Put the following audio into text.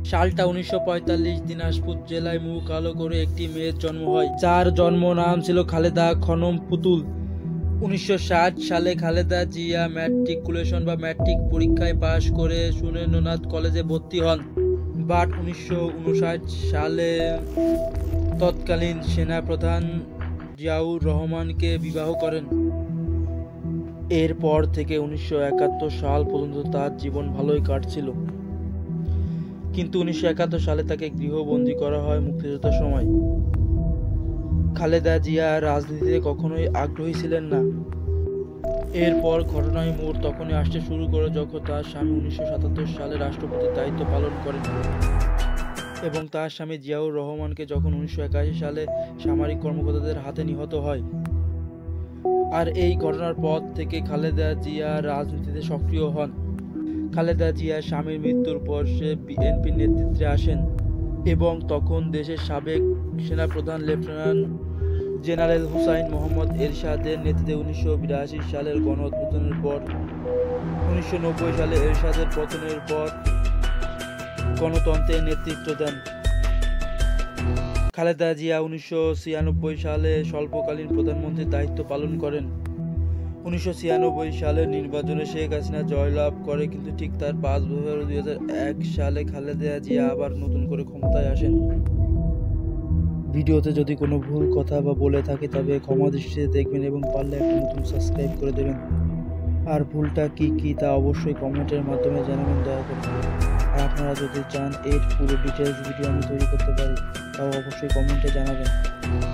সালটা 1945। দিনাজপুর জেলায় মুখ কালো করে একটি মেয়ের জন্ম হয়, যার জন্ম নাম ছিল খালেদা খানম পুতুল। 1960 সালে খালেদা জিয়া ম্যাট্রিক পরীক্ষায় পাশ করে সুরেন্দ্রনাথ কলেজে ভর্তি হন। বাট 1959 সালে তৎকালীন সেনাপ্রধান জিয়াউর রহমানকে বিবাহ করেন। এরপর থেকে 1971 সাল পর্যন্ত তার জীবন ভালোই কাটছিল, কিন্তু 1971 সালে তাকে গৃহবন্দী করা হয় মুক্তিযুদ্ধের সময়। খালেদা জিয়া রাজনীতিতে কখনোই আগ্রহী ছিলেন না। এরপর ঘটনার মোড় তখনই আসতে শুরু করে যখন তার স্বামী 1977 সালে রাষ্ট্রপতির দায়িত্ব পালন করেন এবং তার স্বামী জিয়াউর রহমানকে যখন 1981 সালে সামরিক কর্মকর্তাদের হাতে নিহত হয়। আর এই ঘটনার পর থেকে খালেদা জিয়া রাজনীতিতে সক্রিয় হন। খালেদা জিয়া স্বামীর মৃত্যুর পর সে বিএনপির নেতৃত্বে আসেন এবং তখন দেশের সাবেক সেনাপ্রধান লেফটেন্যান্ট জেনারেল হুসাইন মোহাম্মদ এরশাদের নেতৃত্বে 1982 সালের গণঅভ্যুত্থানের পর 1990 সালে এরশাদের পতনের পর গণতন্ত্রের নেতৃত্ব দেন। খালেদা জিয়া 1996 সালে স্বল্পকালীন প্রধানমন্ত্রীর দায়িত্ব পালন করেন। 1996 সালের নির্বাচনে শেখ হাসিনা জয়লাভ করে, কিন্তু ঠিক তার 5 ফেব্রুয়ারি 2001 সালে খালেদা জিয়া আবার নতুন করে ক্ষমতায় আসেন। ভিডিওতে যদি কোনো ভুল কথা বা বলে থাকি তবে ক্ষমা দৃষ্টিতে দেখবেন এবং পারলে একটা নতুন সাবস্ক্রাইব করে দেবেন। আর ভুলটা কি তা অবশ্যই কমেন্টের মাধ্যমে জানাবেন দয়া করে। আর আপনারা যদি চান এর পুরো ডিটেলস ভিডিও আমি তৈরি করতে পারি তাও অবশ্যই কমেন্টে জানাবেন।